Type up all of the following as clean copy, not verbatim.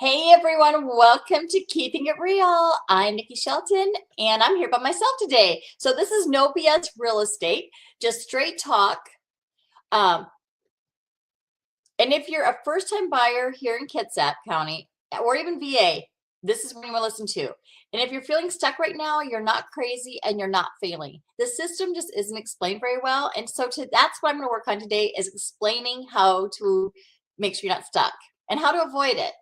Hey everyone, welcome to Keeping It Real. I'm Nikki Shelton and I'm here by myself today. So this is no BS real estate, just straight talk. Um, and if you're a first-time buyer here in Kitsap County or even VA, this is what you want to listen to. And if you're feeling stuck right now, you're not crazy and you're not failing. The system just isn't explained very well. And so that's what I'm going to work on today is explaining how to make sure you're not stuck and how to avoid it.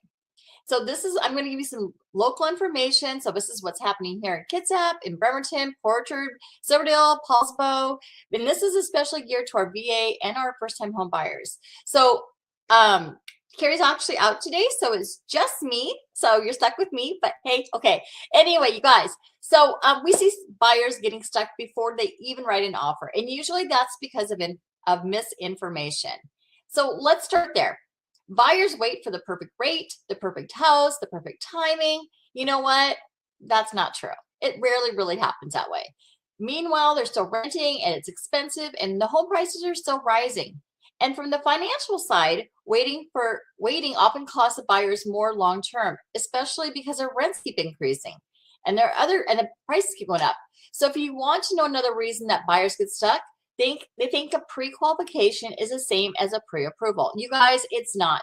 So I'm going to give you some local information. So this is what's happening here in Kitsap, in Bremerton, Portland, Silverdale, Paulsbo. And this is especially geared to our VA and our first-time home buyers. So Carrie's actually out today, so it's just me. So you're stuck with me, but hey, okay. Anyway, you guys, so we see buyers getting stuck before they even write an offer. And usually that's because of misinformation. So let's start there. Buyers wait for the perfect rate, the perfect house, the perfect timing. You know what? That's not true. It rarely really happens that way. Meanwhile, they're still renting and it's expensive and the home prices are still rising. And from the financial side, waiting often costs the buyers more long term, especially because their rents keep increasing and the prices keep going up. So if you want to know another reason that buyers get stuck, they think a pre-qualification is the same as a pre-approval. You guys, it's not.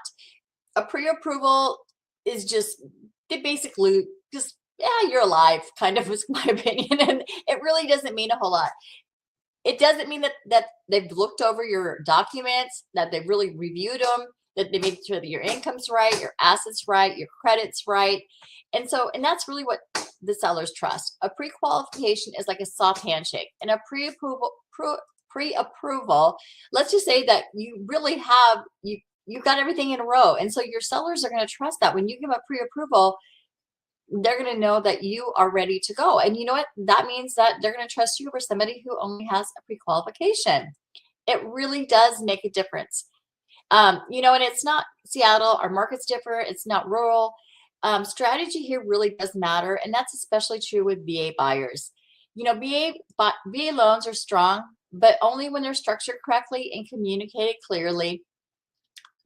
A pre-approval is just, they basically just, yeah, you're alive, kind of is my opinion. And it really doesn't mean a whole lot. It doesn't mean that they've looked over your documents, that they've really reviewed them, that they made sure that your income's right, your assets right, your credit's right. And that's really what the sellers trust. A pre-qualification is like a soft handshake, and a pre-approval, let's just say that you really have you've got everything in a row, and so your sellers are going to trust that when you give a pre-approval, they're going to know that you are ready to go. And you know what that means? That they're going to trust you over somebody who only has a pre-qualification. It really does make a difference. And it's not Seattle, our market's different, it's not rural. Strategy here really does matter, and that's especially true with VA buyers. VA loans are strong, but only when they're structured correctly and communicated clearly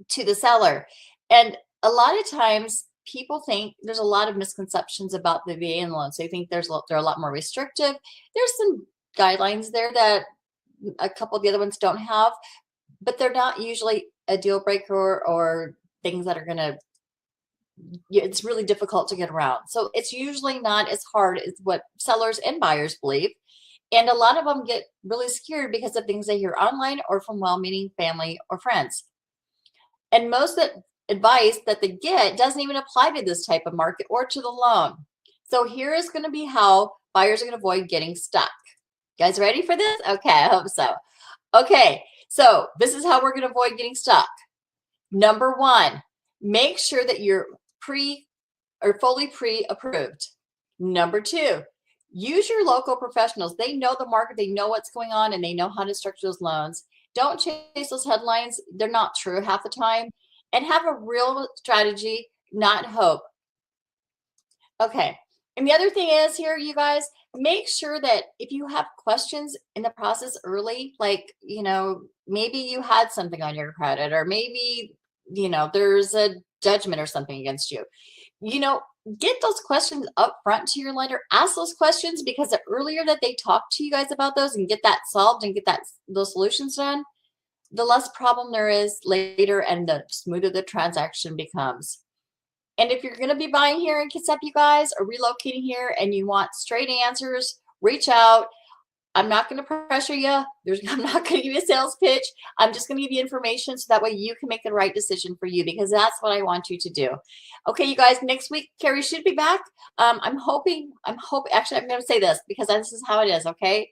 to the seller. And a lot of times people think there's a lot of misconceptions about the VA and loans. They think they're a lot more restrictive. There's some guidelines there that a couple of the other ones don't have, but they're not usually a deal breaker or things that are going to, it's really difficult to get around. So it's usually not as hard as what sellers and buyers believe. And a lot of them get really scared because of things they hear online or from well-meaning family or friends. And most of the advice that they get doesn't even apply to this type of market or to the loan. So here is going to be how buyers are going to avoid getting stuck. You guys ready for this? Okay, I hope so. Okay, so this is how we're going to avoid getting stuck. Number one, make sure that you're fully pre-approved. Number two, use your local professionals. They know the market, they know what's going on, and they know how to structure those loans. Don't chase those headlines. They're not true half the time. And have a real strategy, not hope. Okay. And the other thing is here, you guys, make sure that if you have questions in the process early, like, maybe you had something on your credit, or maybe, there's a judgment or something against you, get those questions up front to your lender. Ask those questions, because the earlier that they talk to you guys about those and get that solved and get those solutions done, the less problem there is later and the smoother the transaction becomes. And if you're going to be buying here in Kitsap, you guys, or relocating here and you want straight answers, reach out. I'm not going to pressure you. I'm not going to give you a sales pitch. I'm just going to give you information so that way you can make the right decision for you, because that's what I want you to do. Okay, you guys, next week, Carrie should be back. I'm hoping, actually, I'm going to say this because this is how it is, okay?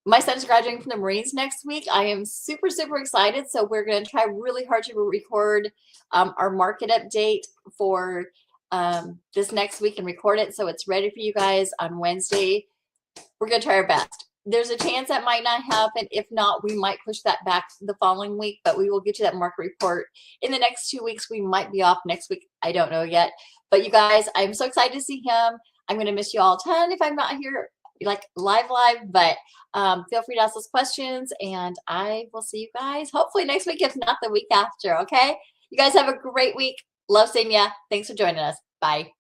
My son's graduating from the Marines next week. I am super, super excited. So we're going to try really hard to record our market update for this next week and record it so it's ready for you guys on Wednesday. We're going to try our best. There's a chance that might not happen. If not, we might push that back the following week, but we will get you that market report in the next 2 weeks. We might be off next week. I don't know yet. But you guys, I'm so excited to see him. I'm going to miss you all a ton if I'm not here like live, but feel free to ask those questions, and I will see you guys hopefully next week, if not the week after. Okay, you guys have a great week. Love seeing ya. Thanks for joining us. Bye.